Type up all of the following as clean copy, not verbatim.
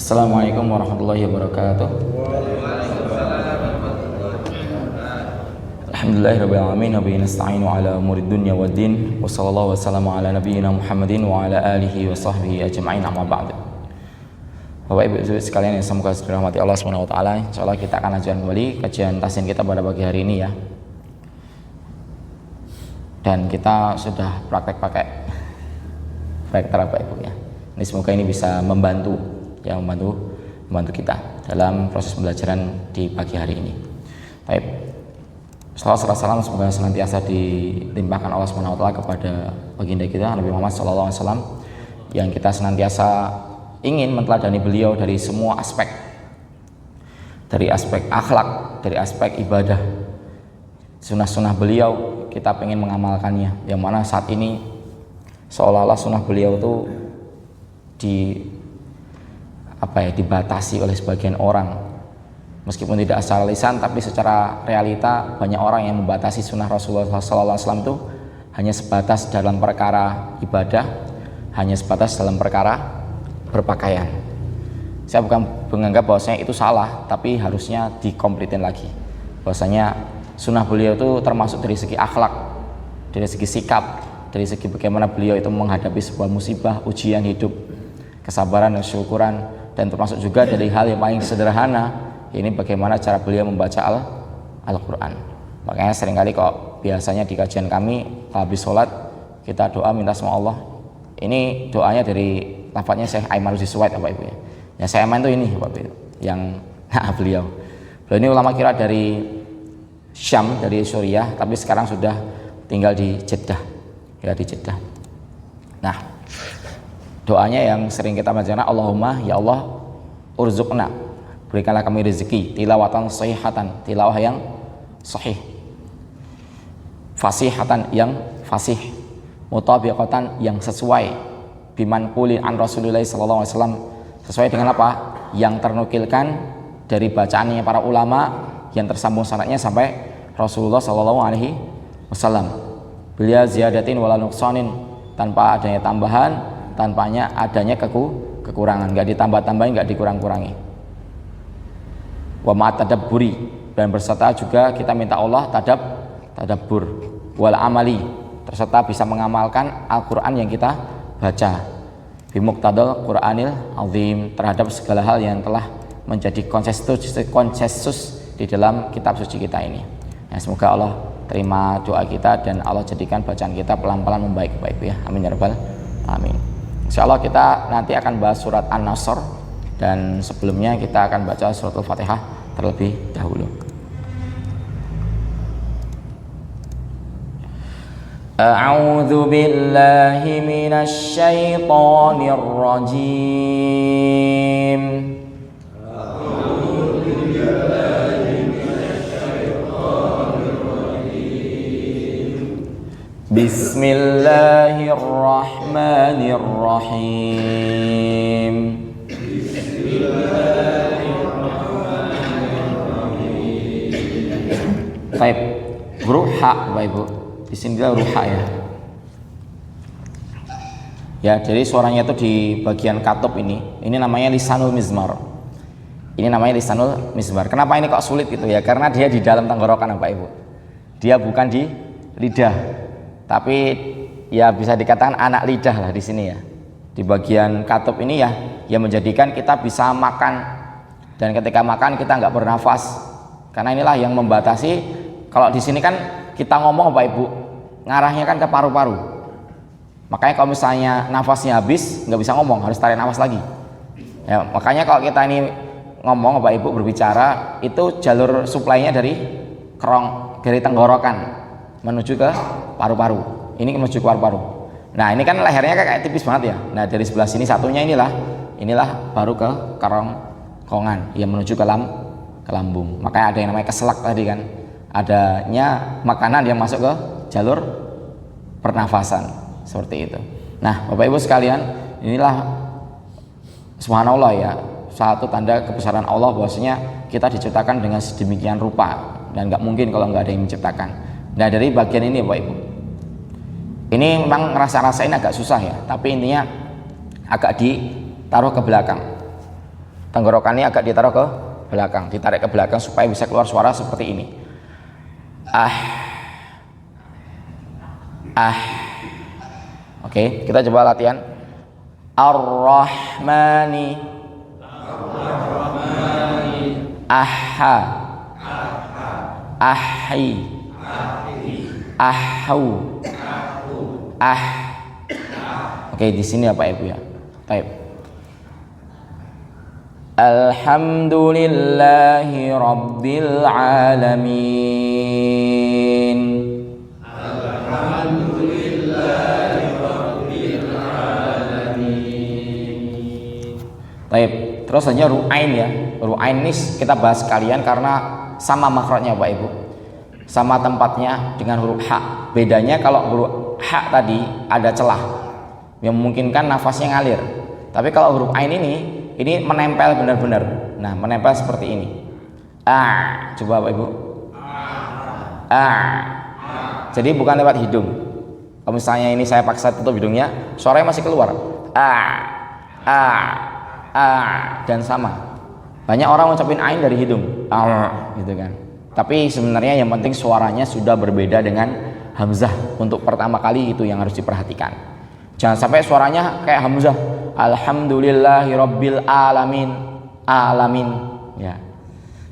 Assalamualaikum warahmatullahi wabarakatuh. Alhamdulillahirrahmanirrahim. Nabi nasta'inu ala umurid dunya waddin. Wa sallallahu wa sallam ala nabiyyina Muhammadin wa ala alihi wa sahbihi ajma'in, amma ba'd. Bapak Ibu sekalian yang semoga dirahmati Allah Subhanahu wa taala. Insyaallah kita akan lanjutkan kembali kajian tahsin kita pada pagi hari ini ya. Dan kita sudah praktek pakai proyektor Bapak Ibu ya. Ini semoga ini bisa membantu kita dalam proses pembelajaran di pagi hari ini. Baik. Salam semoga senantiasa dilimpahkan Allah Subhanahu wa taala kepada baginda kita Nabi Muhammad sallallahu alaihi wasallam yang kita senantiasa ingin menteladani beliau dari semua aspek. Dari aspek akhlak, dari aspek ibadah. Sunnah-sunnah beliau kita ingin mengamalkannya. Yang mana saat ini seolah-olah sunnah beliau itu dibatasi oleh sebagian orang, meskipun tidak secara lisan tapi secara realita banyak orang yang membatasi sunnah Rasulullah SAW itu hanya sebatas dalam perkara ibadah, hanya sebatas dalam perkara berpakaian. Saya bukan menganggap bahwasanya itu salah, tapi harusnya dikomplitin lagi bahwasanya sunnah beliau itu termasuk dari segi akhlak, dari segi sikap, dari segi bagaimana beliau itu menghadapi sebuah musibah, ujian hidup, kesabaran dan syukuran, dan termasuk juga dari hal yang paling sederhana ini bagaimana cara beliau membaca Al-Quran. Makanya seringkali kok biasanya di kajian kami habis sholat kita doa minta sama Allah. Ini doanya dari lafadznya Syekh Aiman Suwaid Bapak Ibu ya. Yang Syekh Aiman itu ini Bapak Ibu yang beliau ini ulama kira dari Syam, dari Suriah, tapi sekarang sudah tinggal di Jeddah ya, di Jeddah. Nah, doanya yang sering kita baca, Allahumma ya Allah urzuqna, berikanlah kami rezeki, tilawatan sahihatan, tilawah yang sahih, fasihatan yang fasih, mutabiqatan yang sesuai, biman qulin an Rasulullah sallallahu alaihi wasallam, sesuai dengan apa yang ternukilkan dari bacaannya para ulama yang tersambung sanadnya sampai Rasulullah sallallahu alaihi wasallam, bila ziyadatin wala nuqsanin, tanpa adanya tambahan, tanpa adanya kekurangan, nggak ditambah-tambahin, nggak dikurang-kurangi. Wa ma'tadabburi, dan berserta juga kita minta Allah tadabbur, wal amali, serta bisa mengamalkan Al-Quran yang kita baca, bimuqtadal Quranil azim, terhadap segala hal yang telah menjadi konsensus di dalam kitab suci kita ini. Ya, semoga Allah terima doa kita dan Allah jadikan bacaan kita pelan-pelan membaik ya. Amin ya rabbal alamin. Insyaallah kita nanti akan bahas surat An-Nasr, dan sebelumnya kita akan baca surat Al-Fatihah terlebih dahulu. A'udzu billahi minasy syaithanir rajim. Bismillahirrahmanirrahim. Baik, huruf H Bapak Ibu. Di sini kita huruf H ya. Ya, jadi suaranya itu di bagian katub ini namanya lisanul mizmar. Ini namanya lisanul mizmar. Kenapa ini kok sulit gitu ya? Karena dia di dalam tenggorokan Bapak Ibu. Dia bukan di lidah. Tapi ya bisa dikatakan anak lidah lah di sini ya. Di bagian katub ini ya, yang menjadikan kita bisa makan, dan ketika makan kita nggak bernafas. Karena inilah yang membatasi. Kalau di sini kan kita ngomong Bapak Ibu, ngarahnya kan ke paru-paru. Makanya kalau misalnya nafasnya habis, nggak bisa ngomong, harus tarik nafas lagi. Ya, makanya kalau kita ini ngomong Bapak Ibu berbicara, itu jalur suplainya dari tenggorokan menuju ke paru-paru. Ini menuju ke paru-paru. Nah, ini kan lehernya kayak tipis banget ya. Nah, dari sebelah sini satunya inilah baru ke kerongkongan yang menuju ke lambung. Makanya ada yang namanya keselak tadi kan. Adanya makanan yang masuk ke jalur pernafasan seperti itu. Nah, Bapak Ibu sekalian, inilah subhanallah ya, satu tanda kebesaran Allah bahwasanya kita diciptakan dengan sedemikian rupa, dan nggak mungkin kalau nggak ada yang menciptakan. Nah, dari bagian ini Bapak Ibu, ini memang ngerasa-rasain agak susah ya, tapi intinya agak ditaruh ke belakang. Tenggorokannya agak ditaruh ke belakang, ditarik ke belakang supaya bisa keluar suara seperti ini. Oke, kita coba latihan. Ar-Rahmani. Aha. Ahi. Ahu. Oke, di sini apa Ibu ya? Baik. Alhamdulillahi Rabbil Alamin. Alhamdulillahi Rabbil Alamin. Baik, terus hanya ru'ain ya. Ru'ain ini kita bahas sekalian karena sama makhrajnya Pak Ibu, sama tempatnya dengan huruf ha. Bedanya kalau huruf ha tadi ada celah yang memungkinkan nafasnya ngalir, tapi kalau huruf ain ini menempel benar-benar. Nah, menempel seperti ini. Coba Bapak Ibu. Jadi bukan lewat hidung. Kalau misalnya ini saya paksa tutup hidungnya, suaranya masih keluar. Dan sama. Banyak orang ngucapin ain dari hidung, gitu kan. Tapi sebenarnya yang penting suaranya sudah berbeda dengan hamzah. Untuk pertama kali itu yang harus diperhatikan. Jangan sampai suaranya kayak hamzah. Alhamdulillahi Rabbil Alamin. Alamin, ya.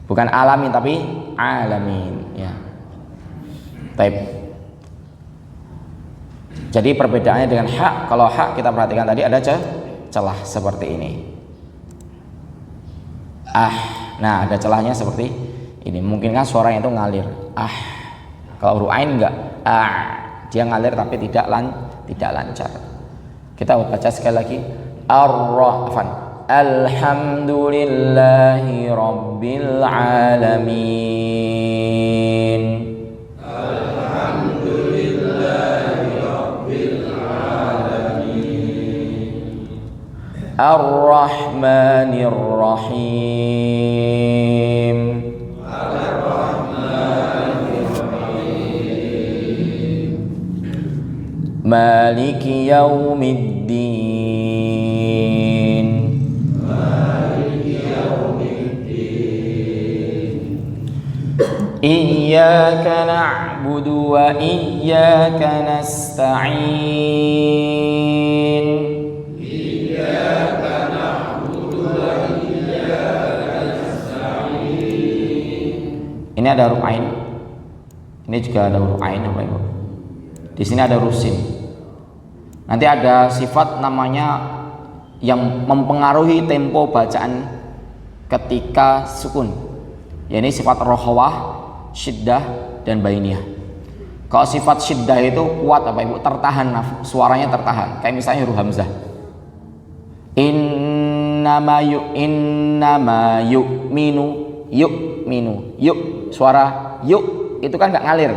Bukan alamin tapi alamin, ya. Baik. Jadi perbedaannya dengan ha, kalau ha kita perhatikan tadi ada celah seperti ini. Nah ada celahnya seperti ini. Mungkin kan suaranya itu ngalir. Kalau huruf ain enggak. Dia ngalir tapi tidak lancar. Kita baca sekali lagi. Alhamdulillahi Rabbil Alamin. Alhamdulillahi Rabbil Alamin. Ar-Rahmanir Rahim. Ar-Rahmanir Rahim. Maliki Yaumiddin. Maliki Yaumiddin. Iyyaka na'budu wa iyyaka nasta'in. Iyyaka na'budu wa iyyaka nasta'in. Ini ada huruf ain. Ini juga ada huruf ain Bapak Ibu. Di sini ada huruf sin. Nanti ada sifat namanya yang mempengaruhi tempo bacaan ketika sukun. Ini sifat rohawah, syiddah, dan bainiyah. Kalau sifat syiddah itu kuat Bapak Ibu, tertahan, suaranya tertahan. Kayak misalnya huruf hamzah. Innama yu'minu, yu'minu, yuk. Suara yuk itu kan nggak ngalir,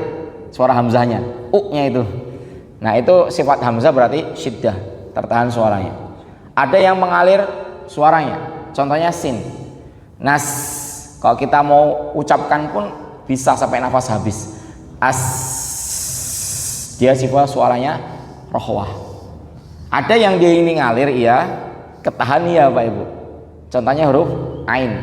suara hamzahnya, nya itu. Nah itu sifat hamzah berarti syiddah, tertahan suaranya. Ada yang mengalir suaranya, contohnya sin, nas. Kalau kita mau ucapkan pun bisa sampai nafas habis. Dia sifat suaranya rohwah. Ada yang dia ini ngalir, iya, ketahan ya Pak Ibu. Contohnya huruf ain.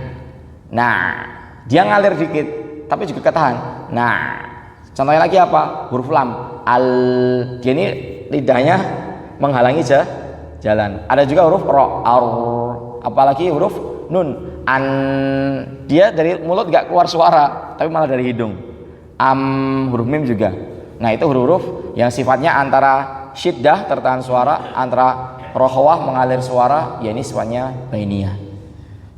Nah dia ngalir dikit, tapi juga ketahan. Nah contohnya lagi apa? Huruf lam. Dia ini lidahnya menghalangi jalan. Ada juga huruf ro, apalagi huruf nun. Dia dari mulut gak keluar suara, tapi malah dari hidung. Huruf mim juga. Nah itu huruf-huruf yang sifatnya antara syiddah tertahan suara, antara rohwah mengalir suara, ya ini sifatnya bainiyah.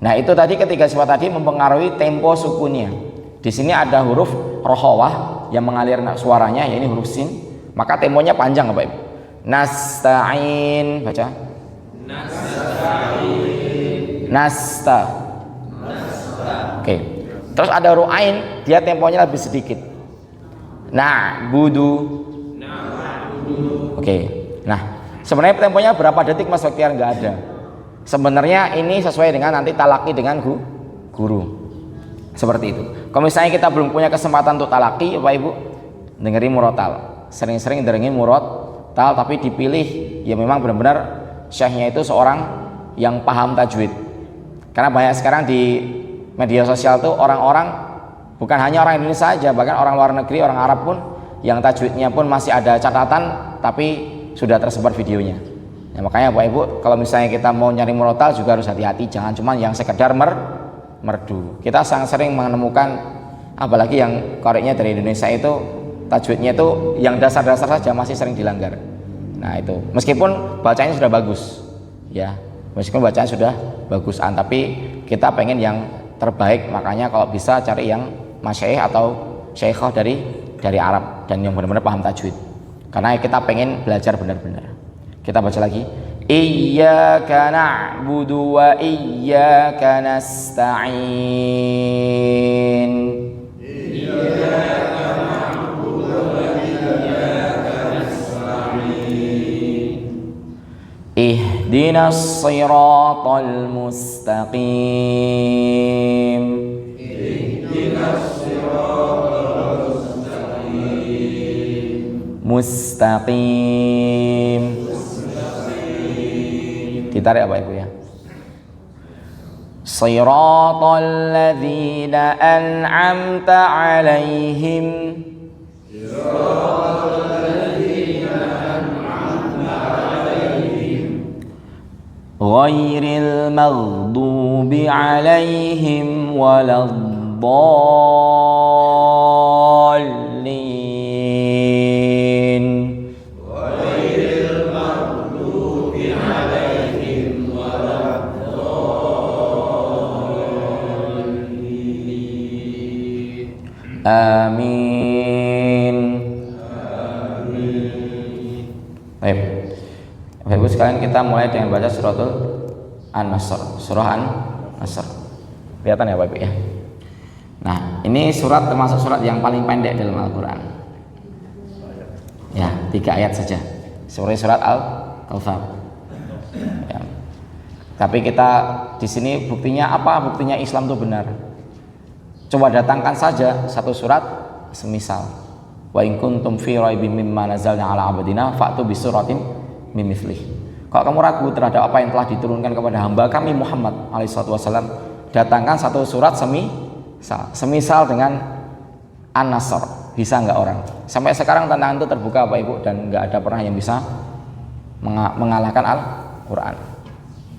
Nah itu tadi ketiga sifat tadi mempengaruhi tempo sukunnya. Di sini ada huruf rohwah yang mengalir suaranya, ya ini huruf sin, maka temponya panjang Bapak Ibu. Nasta'in, baca. Nasta'in. Nasta. Oke. Terus ada huruf ain, dia temponya lebih sedikit. Na'budu. Oke. Nah, sebenarnya temponya berapa detik Mas Baktiar? Nggak ada. Sebenarnya ini sesuai dengan nanti talaki dengan guru. Seperti itu. Kalau misalnya kita belum punya kesempatan untuk talaki, Bapak Ibu, dengerin murotal. Sering-sering dengerin murotal, tapi dipilih ya memang benar-benar syekhnya itu seorang yang paham tajwid. Karena banyak sekarang di media sosial tuh orang-orang, bukan hanya orang Indonesia saja, bahkan orang luar negeri, orang Arab pun yang tajwidnya pun masih ada catatan tapi sudah tersebar videonya. Ya, makanya Bapak Ibu kalau misalnya kita mau nyari murotal juga harus hati-hati, jangan cuma yang sekedar merdu. Kita sangat sering menemukan, apalagi yang koreknya dari Indonesia itu tajwidnya itu yang dasar-dasar saja masih sering dilanggar. Nah itu meskipun bacanya sudah bagus, ya meskipun bacaan sudah bagusan, tapi kita pengen yang terbaik. Makanya kalau bisa cari yang masyaikh atau syaikhah dari Arab dan yang benar-benar paham tajwid, karena kita pengen belajar benar-benar. Kita baca lagi, iyyaka na'budu wa iyyaka nasta'in. Iyyaka na'budu wa iyyaka nasta'in. Ihdinas siratal mustaqim. Ihdinas siratal mustaqim. Mustaqim. Ditarik apa Ibu ya? Siratal ladzina an'amta 'alaihim. Siratal ladzina an'amta 'alaihim. Ghairil maghdubi 'alaihim waladdallin. Amin. Baik, Bapak Ibu sekalian, kita mulai dengan baca suratul An-Nasr, surah An-Nasr. Kelihatan ya Bapak Ibu ya. Nah, ini surat termasuk surat yang paling pendek dalam Al-Quran. Ya, 3 ayat saja. Seperti surat Al-Kawthar. Ya. Tapi kita di sini buktinya apa? Buktinya Islam itu benar. Coba datangkan saja satu surat semisal wa in kuntum fi raibin mimma nazalna ala abdina fa'tu bi suratin min mithlih. Kalau kamu ragu terhadap apa yang telah diturunkan kepada hamba kami Muhammad alaihi wasallam, datangkan satu surat semisal dengan An-Nasr. Bisa enggak orang? Sampai sekarang tantangan itu terbuka Bapak Ibu, dan enggak ada pernah yang bisa mengalahkan Al-Qur'an.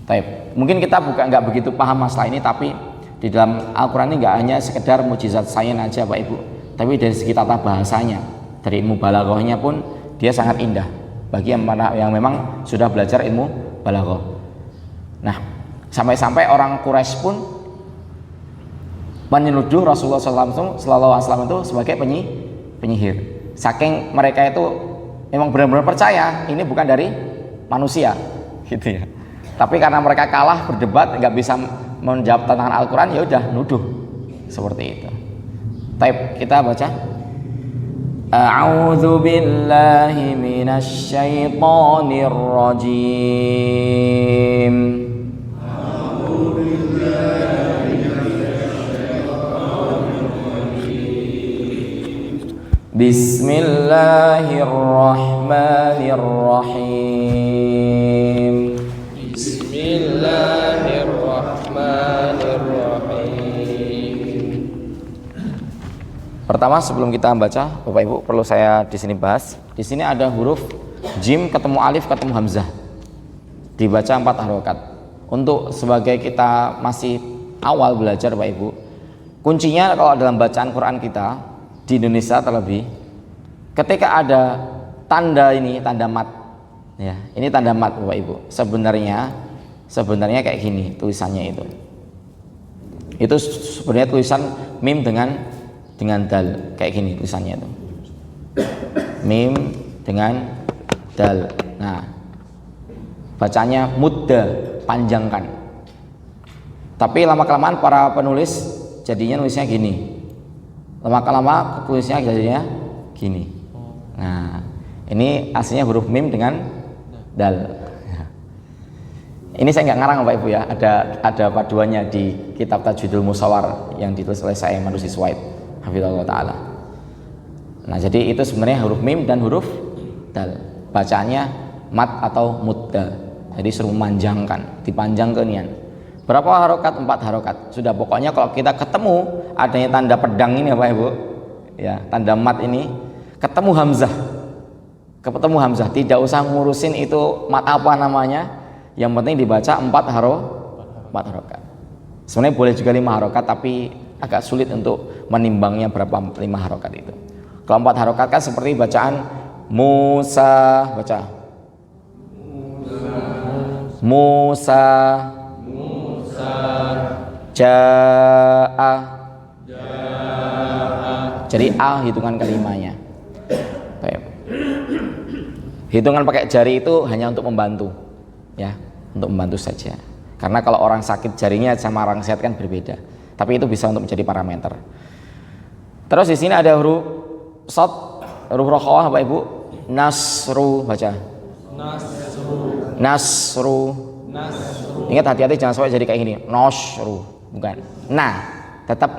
Taib. Mungkin kita enggak begitu paham masalah ini, tapi di dalam Al-Quran ini nggak hanya sekedar mukjizat sains aja Pak Ibu, tapi dari segi tata bahasanya, dari ilmu balaghahnya pun dia sangat indah bagi yang memang sudah belajar ilmu balaghah. Nah, sampai-sampai orang Quraisy pun menuduh Rasulullah SAW itu sebagai penyihir. Saking mereka itu memang benar-benar percaya ini bukan dari manusia, gitu ya. Tapi karena mereka kalah berdebat, nggak bisa menjawab tantangan Al-Quran, ya udah nuduh seperti itu. Taib, kita baca. A'udzu billahi minasy syaithanir rajim. A'udzu billahi minasy syaithanir rajim. Bismillahirrahmanirrahim. Bismillahirrahmanirrahim. Pertama, sebelum kita baca, Bapak Ibu perlu saya di sini bahas. Di sini ada huruf jim ketemu alif ketemu hamzah. Dibaca 4 harokat. Untuk sebagai kita masih awal belajar Bapak Ibu, kuncinya kalau dalam bacaan Quran kita di Indonesia terlebih, ketika ada tanda ini, tanda mat, ya, ini tanda mat Bapak Ibu. Sebenarnya kayak gini tulisannya itu sebenarnya tulisan mim dengan dal, kayak gini tulisannya itu, mim dengan dal. Nah, bacanya mudda, panjangkan. Tapi lama-kelamaan para penulis jadinya nulisnya gini, lama-lama tulisnya jadinya gini. Nah, ini aslinya huruf mim dengan dal. Ini saya nggak ngarang Bapak Ibu ya, ada paduannya di kitab Tajwidul Musawwar yang ditulis oleh saya Manusi Suwaid hafizallahu taala. Nah, jadi itu sebenarnya huruf mim dan huruf dal. Bacaannya mat atau mudda. Jadi suruh memanjangkan, dipanjang ke nian. Berapa harokat? 4 harokat. Sudah, pokoknya kalau kita ketemu adanya tanda pedang ini Bapak Ibu, ya, tanda mat ini, ketemu hamzah. Ketemu hamzah, tidak usah ngurusin itu mat apa namanya. Yang penting dibaca 4 harokat. Sebenarnya boleh juga 5 harokat, tapi agak sulit untuk menimbangnya berapa 5 harokat itu. Kalau 4 harokat kan seperti bacaan Musa, baca Musa, Ja'a. Jadi A hitungan kelimanya. Baik. Hitungan pakai jari itu hanya untuk membantu, ya, untuk membantu saja. Karena kalau orang sakit jarinya sama orang sehat kan berbeda. Tapi itu bisa untuk menjadi parameter. Terus di sini ada huruf shad, huruf rokhawah Bapak Ibu. Nasru, baca. Nasru. Ingat, hati-hati jangan sampai jadi kayak gini. Nasru, bukan. Tetap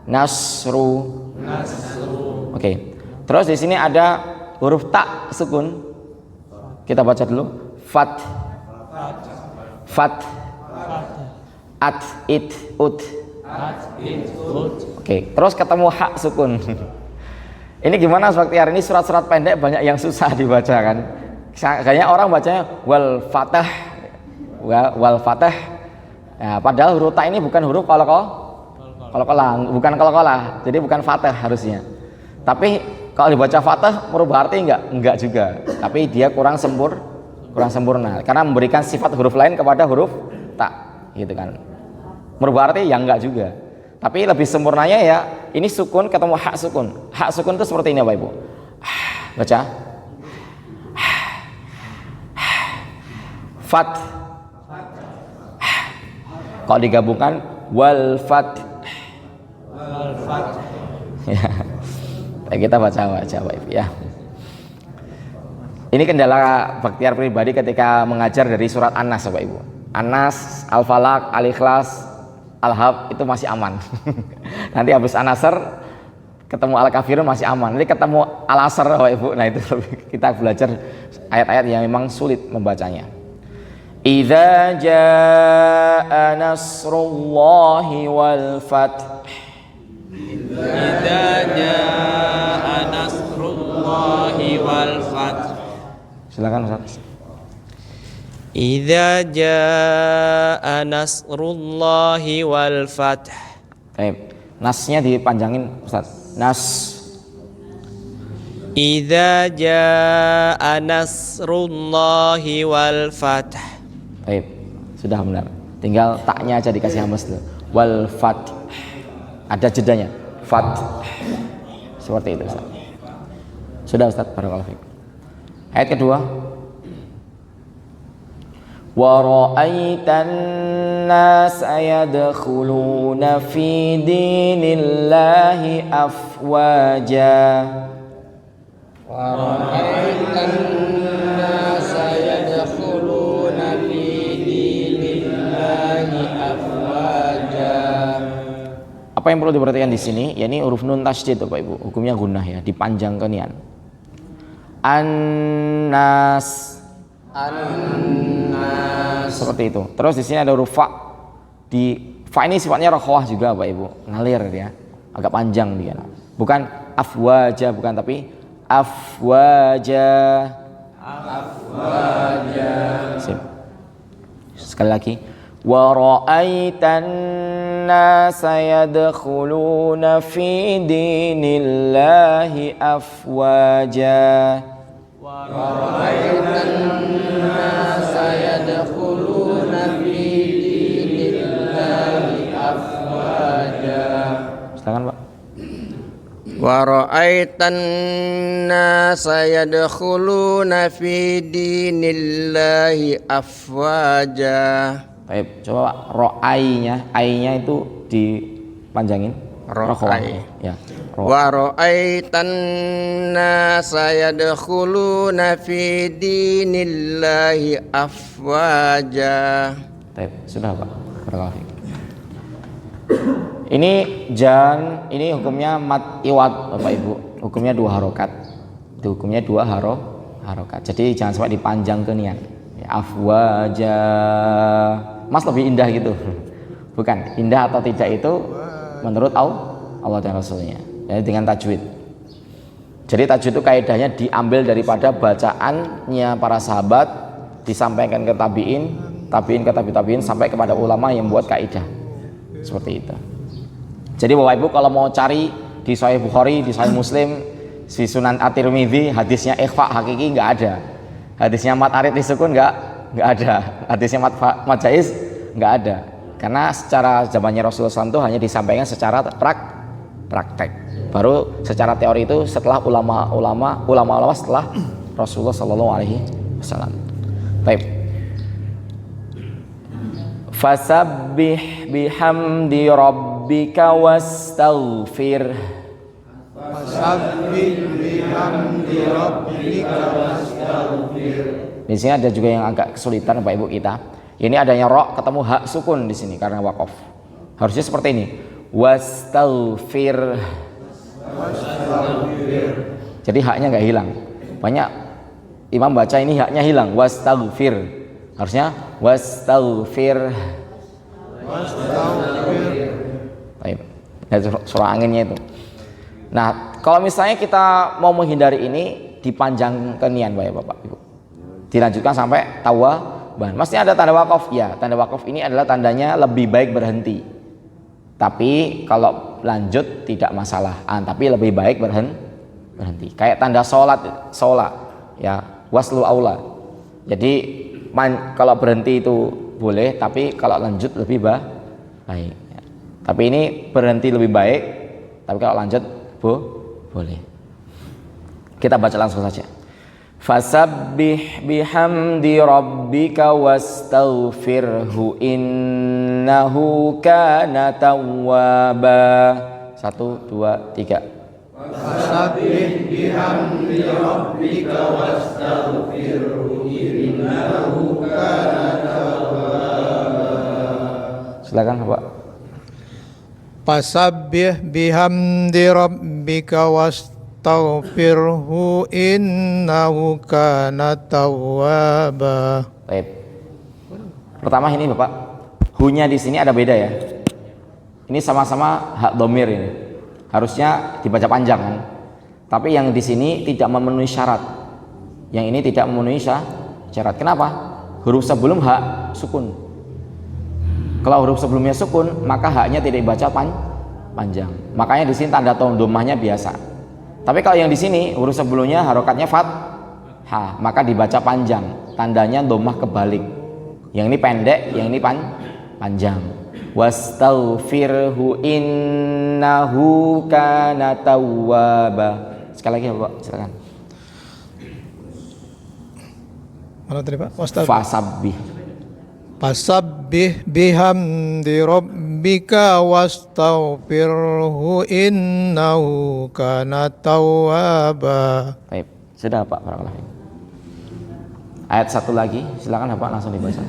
Nasru. Oke. Terus di sini ada huruf ta sukun. Kita baca dulu. Fat. At, it, ut. Oke. Terus ketemu hak sukun. Ini gimana Baktiar? Ini surat-surat pendek banyak yang susah dibaca kan. Kayaknya orang bacanya wal fatah. Ya, padahal huruf ta ini bukan huruf qalqalah, bukan qalqalah. Jadi bukan fatah harusnya. Tapi kalau dibaca fatah merubah arti enggak juga. Tapi dia kurang sempurna karena memberikan sifat huruf lain kepada huruf ta, gitu kan. Merubah arti ya enggak juga. Tapi lebih sempurnanya ya ini sukun ketemu hak sukun. Hak sukun itu seperti ini Bapak Ibu. Baca. Fat. Kalau digabungkan wal fat. Ya. Kita baca Bapak Ibu ya. Ini kendala Baktiar pribadi ketika mengajar dari surat An-Nas Bapak Ibu. An-Nas, Al-Falaq, Al-Ikhlas, Al-Hab itu masih aman. Nanti habis An-Nasr ketemu Al-Kafirun masih aman. Nanti ketemu Al-Asr Bapak Ibu. Nah itu kita belajar ayat-ayat yang memang sulit membacanya. Idza jaa nasrullahi wal fath. Idza jaa nasrullahi wal fath. Silakan Ustaz. Idza jaa nasrullahi wal fath. Baik. Nasnya dipanjangin Ustaz. Nas. Idza jaa nasrullahi wal fath. Baik. Sudah benar. Tinggal taknya aja dikasih hamzah dulu. Wal fath. Ada jedanya. Fath. Seperti itu Ustaz. Sudah Ustaz, barakallahu fiik. Ayat kedua. Wa ra'aitan nas yadkhuluna fi dinillahi afwaja. Wa ra'aitan nas yadkhuluna fi dinillahi afwaja. Apa yang perlu diperhatikan di sini? Ya, ini huruf nun tasydid Bapak Ibu. Hukumnya gunnah ya, dipanjang ke nian. An-nas. Seperti itu. Terus di sini ada huruf fa. Di fa ini sifatnya rokhawah juga Bapak Ibu, ngalir ya, agak panjang dia. Bukan afwaja, bukan, tapi afwaja. Sip. Sekali lagi. Wa ra'aitan nasa yadkhuluna fi dinillahi afwaja. Wa ra'aitan nasa yadkhuluna fi dinillahi afwaja. Silakan Pak. Wa ra'aitan nasa yadkhuluna fi dinillahi afwaja. Baik, coba Pak, ai-nya itu dipanjangin. Ra'ai. Ya. Wa ra'aitan nasa yadkhuluna fi dinillahi afwaja. Baik, sudah Pak. Barakallahu fiik. Ini jan, ini hukumnya mat iwad Bapak Ibu. Hukumnya 2 harokat. Itu hukumnya 2 harokat. Jadi jangan sampai dipanjang ke nian. Ya, afwaja. Mas lebih indah gitu. Bukan, indah atau tidak itu menurut Allah dan Rasulnya. Jadi dengan tajwid. Jadi tajwid itu kaidahnya diambil daripada bacaannya para sahabat, disampaikan ke tabiin, tabiin ke tabiin sampai kepada ulama yang buat kaidah. Seperti itu. Jadi Bapak Ibu kalau mau cari di Sahih Bukhari, di Sahih Muslim, di Sunan At-Tirmidzi hadisnya ikhfa hakiki nggak ada. Hadisnya mat arid disukun nggak ada. Hadisnya mat jaiz nggak ada. Karena secara zamannya Rasulullah SAW itu hanya disampaikan secara praktek. Baru secara teori itu setelah ulama setelah Rasulullah SAW. Baik. Fasabbih bihamdi rabbika wastaghfir. Di sini ada juga yang agak kesulitan Bapak Ibu kita. Ini adanya ro ketemu hak sukun di sini karena wakaf. Harusnya seperti ini. Wastaghfir. Jadi haknya nggak hilang. Banyak imam baca ini haknya hilang. Wastaghfir. Harusnya wastaghfir. Baik. Surah anginnya itu. Nah, kalau misalnya kita mau menghindari ini, dipanjang kenian Bapak Ibu. Dilanjutkan sampai tawaban. Maksudnya ada tanda wakaf? Ya, tanda wakaf ini adalah tandanya lebih baik berhenti. Tapi kalau lanjut tidak masalah. Tapi lebih baik berhenti. Kayak tanda sholat, ya, waslu aula. Jadi kalau berhenti itu boleh, tapi kalau lanjut lebih baik. Ya. Tapi ini berhenti lebih baik, tapi kalau lanjut boleh. Kita baca langsung saja. Fasabbih bihamdi rabbika wastaghfirhu innahu kana tawwaba. 1, 2, 3. Fasabbih bihamdi rabbika wastaghfirhu innahu kana tawwaba. Silakan Pak. Fasabbih bihamdi rabbika wastaghfirhu innahu kana tawwaba. Baik. Pertama ini Bapak, hu-nya di sini ada beda ya. Ini sama-sama hak dhamir ini. Harusnya dibaca panjang kan. Tapi yang di sini tidak memenuhi syarat. Yang ini tidak memenuhi syarat. Kenapa? Huruf sebelum hak sukun. Kalau huruf sebelumnya sukun, maka haknya tidak dibaca panjang. Makanya di sini tanda domahnya biasa. Tapi kalau yang di sini huruf sebelumnya harokatnya fathah, maka dibaca panjang. Tandanya domah kebalik. Yang ini pendek, yang ini panjang. Wastaghfirhu innahu kana tawwaba. Sekali lagi Bapak, silakan. Mana tadi Pak? Fasabbih. Fasabbih bihamdi rabbika wastaghfirhu innahu kana tawwaba. Baik, sudah Pak, barakallahu fiik. Ayat 1 lagi, silakan Bapak langsung dibaca.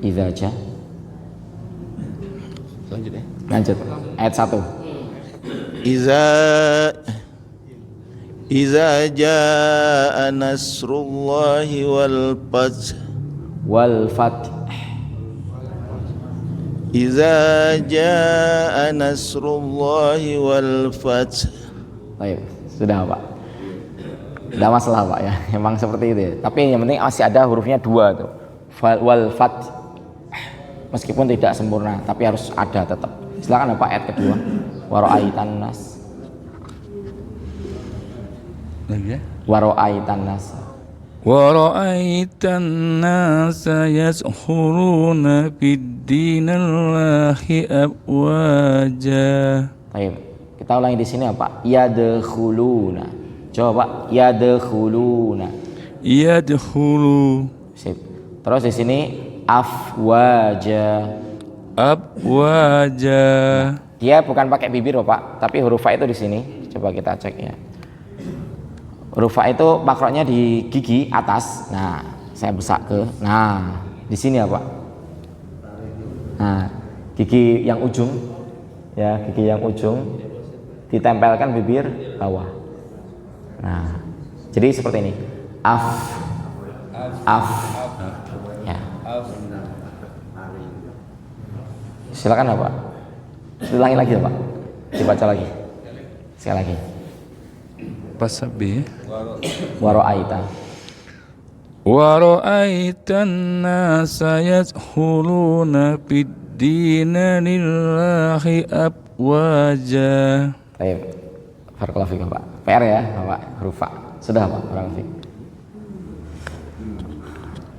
Idza ja. Lanjut. Ayat 1. Iza jaa nasrullahi wal fath. Iza jaa nasrullahi wal fath. Baik, sudah Pak. Tidak masalah Pak ya, memang seperti itu ya. Tapi yang penting masih ada hurufnya 2 tuh. Wal fath. Meskipun tidak sempurna, tapi harus ada tetap. Silakan Bapak ayat kedua. Wa ra'aitan nas. Lagi ya? Wa ra'aitan nas. Wa ra'aitan nasa yaskhuruna fid dinillahi afwaja. Baik, kita ulangi di sini apa? Yadkhuluna. Coba yadkhuluna. Yadkhulu. Sip. Terus di sini afwaja. Afwaja. Dia bukan pakai bibir Bapak, tapi huruf fa itu di sini. Coba kita cek ya. Huruf fa itu makroknya di gigi atas. Nah, saya besak ke. Nah, di sini ya Pak. Nah, gigi yang ujung, ya gigi yang ujung ditempelkan bibir bawah. Nah, jadi seperti ini. Af. Ya. Silakan Pak. Ulangi lagi ya Pak. Dibaca lagi. Sekali lagi. Fasabbih. Wa ra'aita. Wa ra'aitan nasa yadkhuluna fid dina lillahi afwaja. Baik. Barakallahu fiik Pak. PR ya Bapak, huruf Fa. Sudah Pak, barakallahu fiik.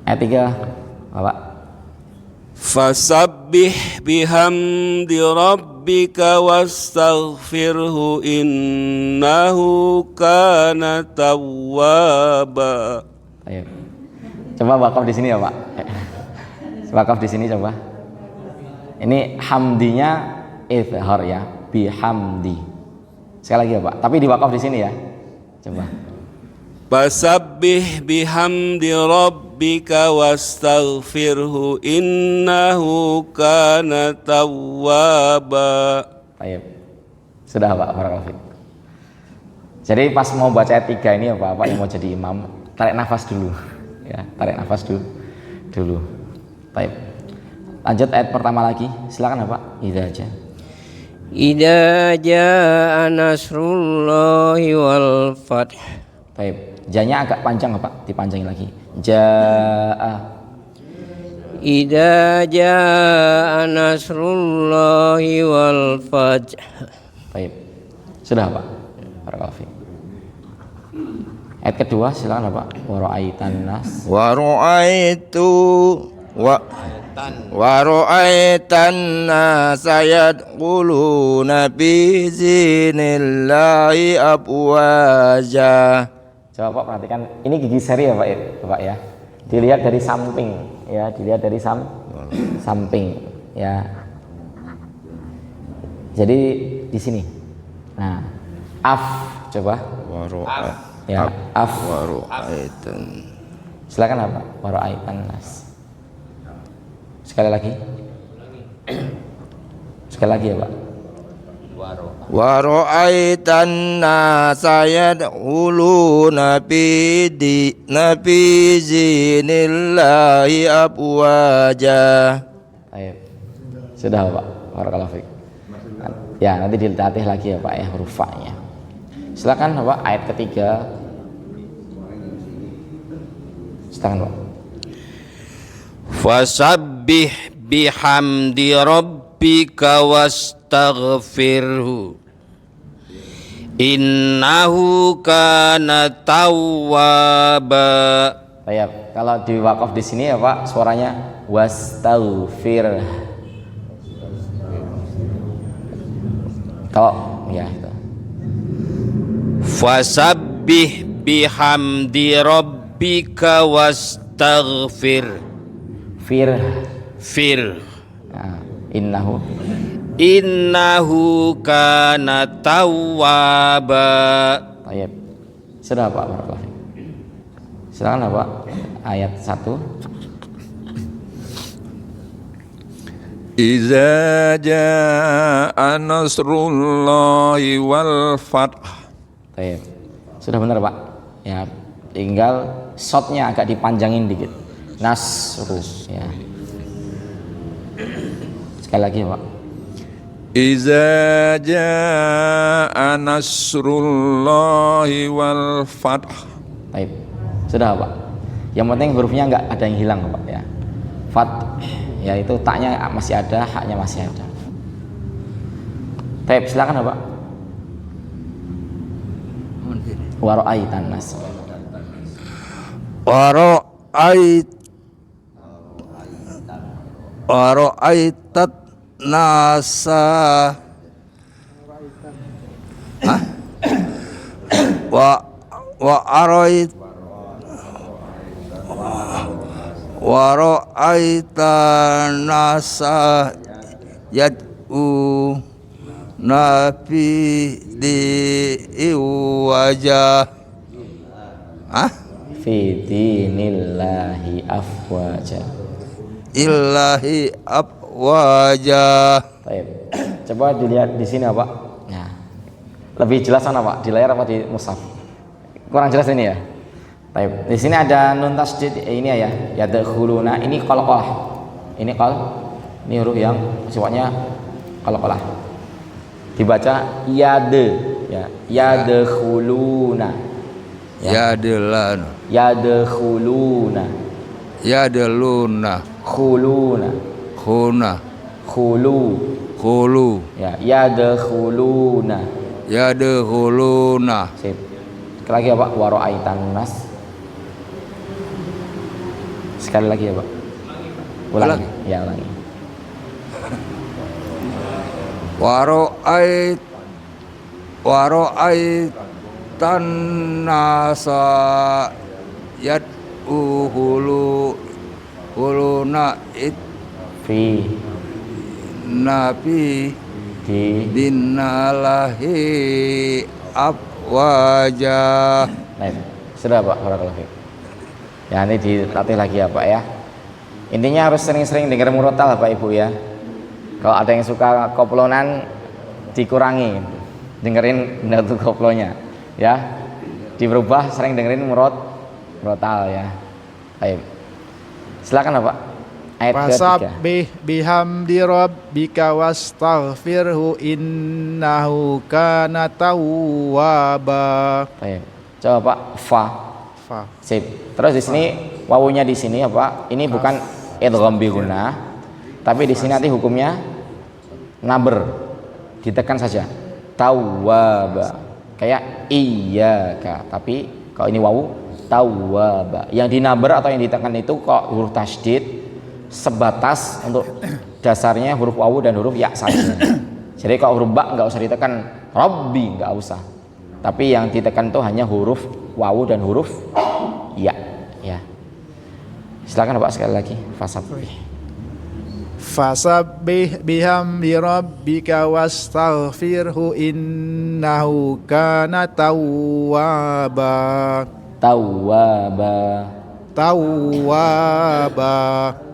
Ayat 3 Bapak. Fasabbih bihamdi rabbika wastaghfirhu innahu kana tawwaba. Ayo. Coba wakaf di sini ya Pak. Wakaf di sini coba. Ini hamdinya izhar ya, bihamdi. Sekali lagi ya Pak. Tapi di wakaf di sini ya. Coba. Fasabbih bihamdi rabbika wastaghfirhu innahu kana tawwaba. Baik. Sudah Pak, barakallahu fiik. Jadi pas mau baca ayat 3 ini ya Pak yang mau jadi imam, tarik nafas dulu. Ya, tarik nafas dulu. Baik. Lanjut ayat pertama lagi. Silakan ya Pak. Idza aja. Idza jaa nasrullahi wal fath. Baik. Janya agak panjang Pak, dipanjangin lagi. Jaa. Idza jaa nasrullahi wal fath. Baik. Sudah Pak. Barakallahu fiik. Ayat kedua silakan Pak. Wa ra'aitan nas. Wa ra'aitan nasa yadkhuluna fi dinillahi afwaja. Coba Pak perhatikan, ini gigi seri ya Pak ya. Dilihat dari samping ya, dilihat dari samping ya. Jadi di sini. Nah, coba. Ya, Wara'aitan. Silakan Pak. Wara'aitan nas. Sekali lagi. Sekali lagi ya Pak. Wa ra'aitan nasa yadkhuluna fi dinillahi afwaja. Ayo. Sudah Pak. Barakallahu fiik. Ya, nanti dilatih lagi ya Pak ya huruf fa-nya. Silakan Pak ayat ketiga. Silakan Pak. Fasabbih bihamdi rabbika wastaghfirhu innahu kana tawwaba. Baik, kalau di wakaf di sini ya Pak, suaranya wastaghfir. Kalau ya itu. Fasabbih bihamdi rabbika wastaghfir. Fir. Nah, Innahu kana tawwaba. Baik. Sudah Pak, barakallahu fiik. Silakan Pak, ayat 1. Iza jaa nasrullahi wal fath. Baik. Sudah benar Pak. Ya, tinggal shotnya agak dipanjangin dikit. Nasru ya. Sekali lagi Pak. Iza jaa nasrullahi wal fath. Baik. Sudah Pak. Yang penting hurufnya enggak ada yang hilang Pak ya. Fat ya itu taknya masih ada, haknya masih ada. Baik, silakan Pak. Wa ra'aitan nas. Wa ra'aitat nasa wa ra'aitan nasa yad'u nafi di wajah Fi dinillahi afwaja. illahi afwaja. Baik. Coba dilihat di sini Pak. Ya. Lebih jelas mana Pak? Di layar apa di mushaf? Kurang jelas ini ya. Baik. Di sini ada nun tasdid ini ya. Yadkhuluna ini qalqalah. Ini Ini huruf yang sifatnya qalqalah. Dibaca yade, ya, yadkhuluna. Yadelan. Yadkhuluna. Yadeluna. Khuluna. Khuna. Khulu. Khulu. Ya, yadkhuluna. Yadkhuluna. Sip. Sekali lagi ya Pak, wa ra'aitan nas. Sekali lagi ya Pak. Ulangi. Ya, ulangi. Waro'aitan nasa huluna Fi nabi di dinalahi abwajah. Baik. Sudah Pak, barakallahu fiik. Ya, ini dilatih lagi ya Pak ya. Intinya harus sering-sering dengar murotal Bapak Ibu ya. Kalau ada yang suka koplonan dikurangi, dengerin natu koplonya ya. Diberubah sering dengerin murotal ya. Baik. Silakan Bapak. Ayat ketiga. Fasabbih bihamdi rabbika wastaghfirhu innahu kana tawwaba. Baik. Coba Pak, fa. Fa. Sip. Terus di sini wawunya di sini apa? Ini bukan idgham bi gunnah, tapi di sini nanti hukumnya naber, ditekan saja. Tawwaba. Kayak iyyaka, tapi kalau ini wawu tawwaba. Yang dinaber atau yang ditekan itu kok huruf tasydid sebatas untuk dasarnya huruf wawu dan huruf ya saja. Jadi kalau huruf ba nggak usah ditekan, Rabbi nggak usah. Tapi yang ditekan itu hanya huruf wawu dan huruf ya. Ya. Silakan Pak sekali lagi. Fasabbih. Fasabbih bihamdi rabbika wastaghfirhu innahu kana tawwaba. Tawwaba. Tawwaba.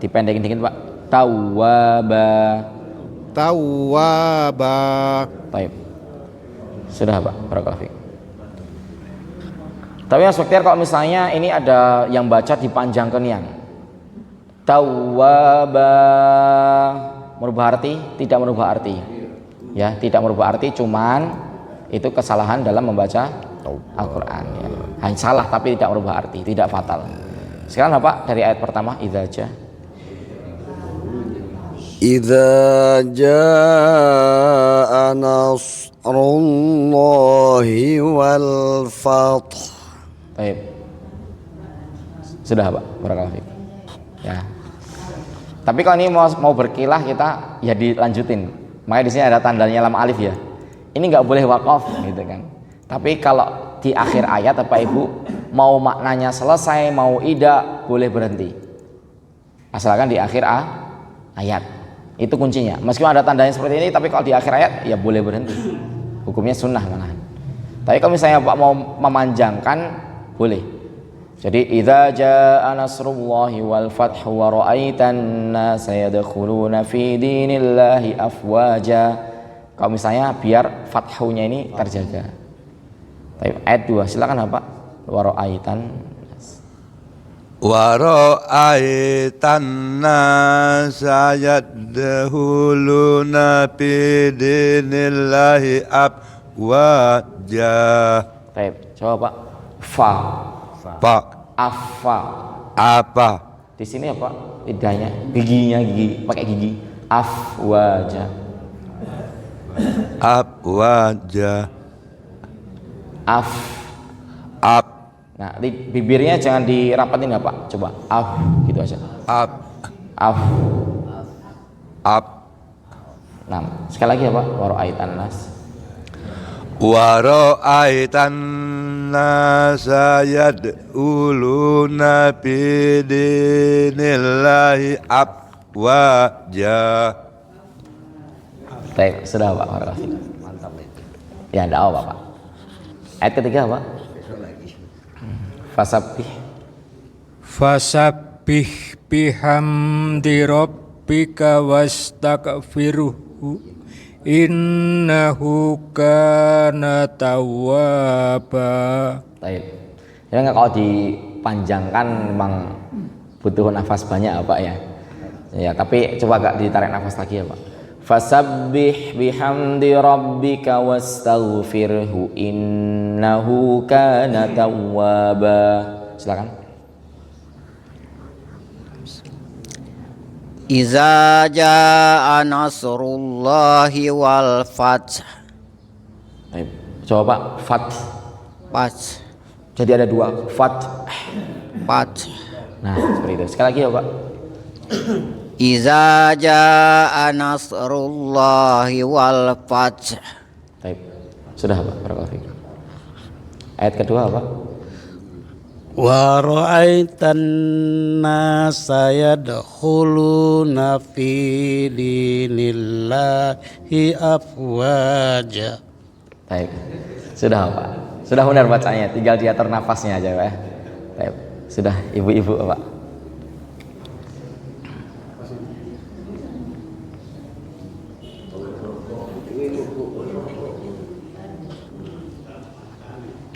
Dipendekin dikit Pak. Tawwaba. Tawwaba. Baik. Sudah Pak. Barakallahu fiik. Tapi yang spektakuler kalau misalnya ini ada yang baca dipanjangkan yang tawwaba, merubah arti, tidak merubah arti. Ya, tidak merubah arti, cuman itu kesalahan dalam membaca Al-Qur'an ya. Hanya salah tapi tidak merubah arti, tidak fatal. Sekarang Bapak dari ayat pertama idza Idza jaa nasrullahi wal fath. Baik. Sudah Pak, barakallahu fiik. Ya. Tapi kalau ini mau berkilah kita ya dilanjutin. Makanya di sini ada tandanya lam alif ya. Ini nggak boleh waqaf gitu kan. Tapi kalau di akhir ayat Bapak Ibu mau maknanya selesai, mau ida boleh berhenti. Asalkan di akhir ayat. Itu kuncinya. Meskipun ada tandanya seperti ini, tapi kalau di akhir ayat ya boleh berhenti. Hukumnya sunnah malahan. Tapi kalau misalnya Pak mau memanjangkan boleh. Jadi idza jaa nasrullahi wal fathu wa ra'aitan nasa yadkhuluna fi dinillahi afwaja. Kalau misalnya biar fathunya ini terjaga. Baik, ayat 2 silakan Pak. Wa ra'aitan Waro'aitan nasa yadkhuluna fi dinillahi afwaja. Baik, coba Pak. Fa. Pak Afa. apa? Di sini apa? Lidahnya, giginya gigi, pakai gigi. Afwaja. Afwaja. Af. Ab. Nah, bibirnya jangan dirapatin ya Pak. Coba af gitu aja. Ab. Af. Ab. Nah, sekali lagi ya Pak. Waro'aitan nas. Waro'aitan nasa yad'uluna fi dinillahi afwaja. Baik, sudah Pak. Mantap. Ya, enggak apa Pak. Ayat ketiga Pak. Fasabbih. Fasabbih bihamdi rabbika wastaghfiruhu innahu kana tawwaba. Baik. Ya kalau dipanjangkan memang butuh nafas banyak Pak ya. Ya, tapi coba agak ditarik nafas lagi ya Pak. Fasabbih bihamdi rabbika wastaghfirhu innahu kana tawwaba. Silakan. Iza jaa nasrullahi wal fath. Baik. Coba Pak, fat. Fath. Jadi ada dua, fat. Fath. Nah, seperti itu. Sekali lagi ya Pak. Iza jaa nasrullahi wal fath. Baik. Sudah Pak, barakallahu fiik. Ayat kedua Pak. Wa ra'aitan nasa yadkhuluna fi dinillahi afwaja. Baik. Sudah Pak. Sudah benar bacanya, tinggal diatur nafasnya aja Pak ya. Baik. Sudah ibu-ibu Pak.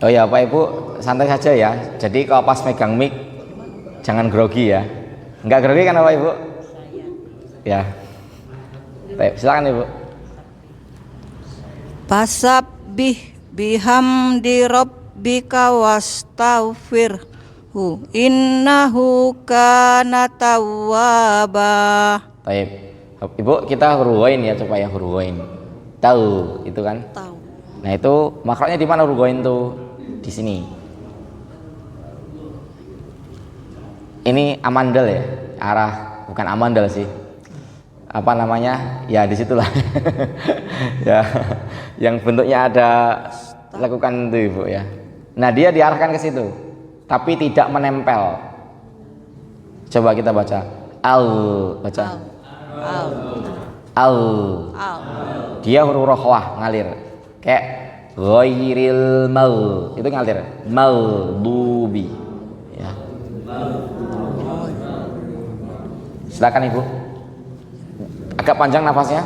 Oh ya Pak Ibu, santai saja ya. Jadi kalau pas megang mic jangan grogi ya. Enggak grogi kan Pak Ibu? Ya. Baik, silakan Ibu. Fasabbih bihamdi rabbika wastaghfirhu innahu kana tawwaba. Baik. Ibu kita huruwain ya supaya huruwain. Tahu itu kan? Tahu. Nah itu makrotnya di mana huruwain tuh? Di sini. Ini amandel ya, arah bukan amandel sih. Apa namanya? Ya disitulah. Ya, yang bentuknya ada lakukan itu Ibu ya. Nah dia diarahkan ke situ, tapi tidak menempel. Coba kita baca. Al, baca. Al. Dia huruf rokhwah ngalir. Kayak ghairil mal itu ngalir maldubi ya. Silakan Ibu, agak panjang nafasnya.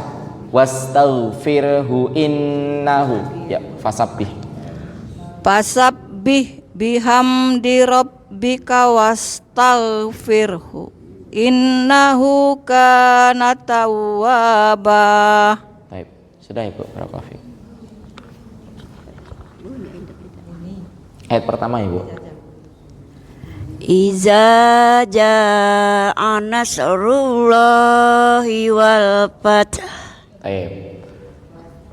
Wastaghfirhu innahu ya. Fasabbih Bihamdi rabbika wastaghfirhu innahu kana tawwaba. Baik, sudah Ibu, barakallahu fiik. Ayat pertama Ibu. Iza jaa nasrullahi wal fath. Baik.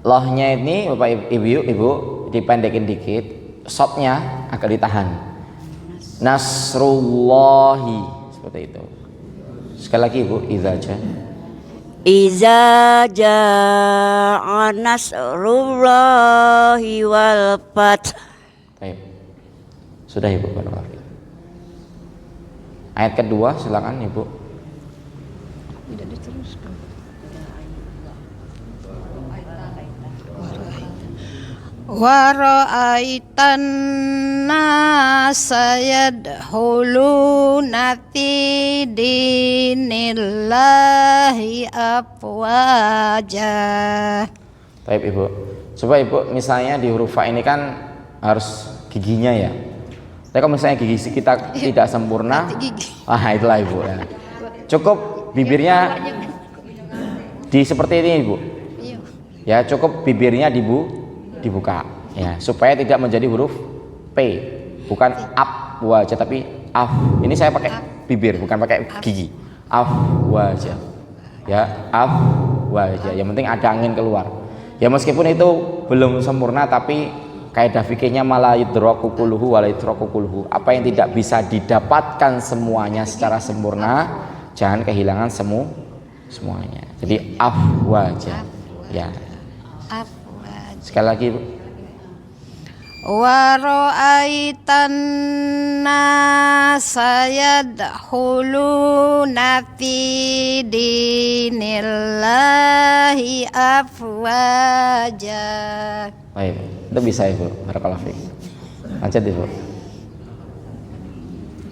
Lohnya ini Bapak Ibu dipendekin dikit, shotnya agak ditahan. Nasrullahi seperti itu. Sekali lagi Ibu, Iza jaa nasrullahi wal fath. Baik. Sudah Ibu, barakallahu fiik. Ayat kedua silakan Ibu. Tidak diteruskan. Wa ra'aitan nasa yadkhuluna fi dinillahi afwaja. Baik Ibu. Coba Ibu misalnya di huruf fa ini kan harus giginya ya. Tapi kalau misalnya gigi kita tidak sempurna, itulah Ibu ya. Cukup bibirnya seperti ini Ibu. Ya, cukup bibirnya dibuka ya, supaya tidak menjadi huruf P, bukan ap wajah tapi af. Ini saya pakai bibir, bukan pakai gigi. Af wajah. Ya, af wajah. Yang penting ada angin keluar. Ya meskipun itu belum sempurna tapi kaidah fikihnya malah yudraku kulluhu wa la yudraku kulluhu. Apa yang tidak bisa didapatkan semuanya secara sempurna, jangan kehilangan semuanya. Jadi afwaja. Ya. Sekali lagi Bu. Wa ra'aitan nasa yadkhuluna fi dinillahi afwaja. Baik, itu bisa Ibu, barakallahu fiik. Lanjut Ibu.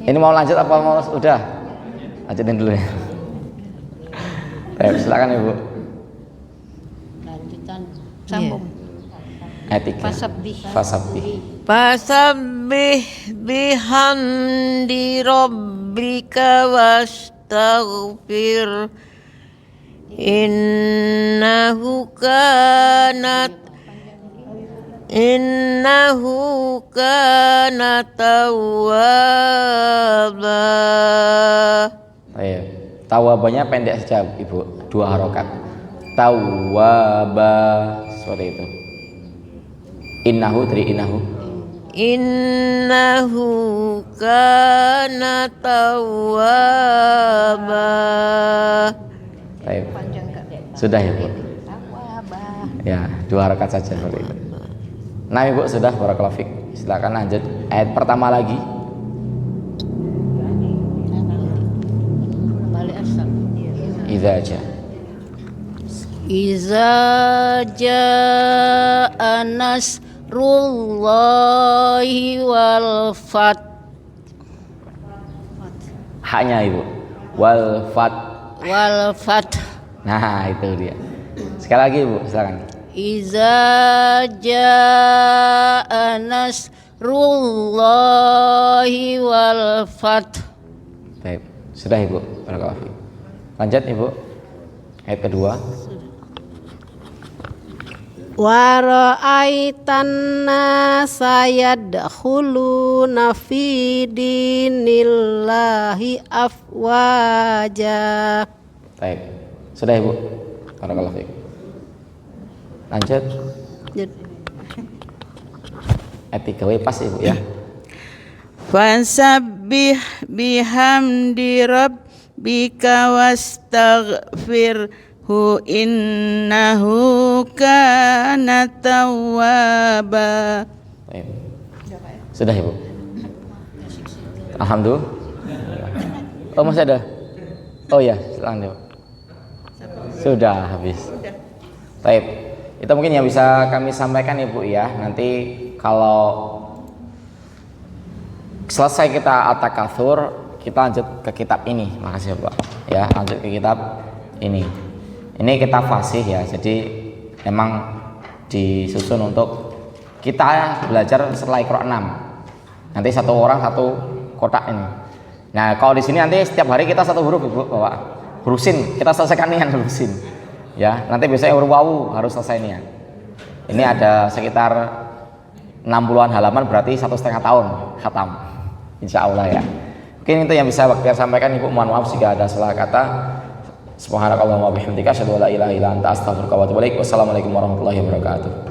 Ini mau lanjut apa mau udah? Lanjutin dulu ya. Baik, silakan Ibu. Lanjutan sambung. Ayat 3. Fasabbih bihamdi rabbika wastaghfir innahu kana tawwaba. Baik. Tawabanya pendek saja Ibu, 2 harokat. Tawwaba, seperti itu. Innahu dari Innahu kana tawwaba. Baik. Sudah ya Bu? Ya, 2 harokat saja seperti itu. Nah Ibu sudah, barakallahu fik. Silakan lanjut ayat pertama lagi. Iza jaa nasrullahi wal fath. Haknya Ibu. Wal fath. Nah, itu dia. Sekali lagi Ibu, silakan. Iza jaa nasrullahi wal fath. Baik, sudah Ibu, barakallahu fiik. Lanjut Ibu. Ayat kedua. Wa ra'aitan nasa yadkhuluna fi dinillahi afwaja. Baik. Sudah Ibu. Barakallahu fiik. Lanjut. Ayat 3 pas Ibu ya. Fasabbih bihamdi rabbika wastaghfirhu innahu kana tawwaba. Baik. Sudah Ibu. Alhamdulillah. Oh masih ada. Oh ya, silakan Ibu. Sudah habis. Baik. Itu mungkin yang bisa kami sampaikan Ibu ya. Nanti kalau selesai kita at-takatsur, kita lanjut ke kitab ini. Makasih Pak. Ya, lanjut ke kitab ini. Ini kitab fasih ya. Jadi emang disusun untuk kita belajar setelah Iqra 6. Nanti 1 orang 1 kotak ini. Nah, kalau di sini nanti setiap hari kita 1 huruf Ibu bawa. Hurusin, kita selesaikan nih hurusin. Ya, nanti biasanya huruf wawu harus selesai nih ya. Ini ada sekitar 60-an halaman, berarti 1,5 tahun khatam. Insya Allah ya. Mungkin itu yang bisa saya sampaikan Ibu. Mohon maaf jika ada salah kata. Subhanakallahumma wa bihamdika asyhadu an la ilaha illa anta astaghfiruka wa atubu ilaik. Wassalamualaikum warahmatullahi wabarakatuh.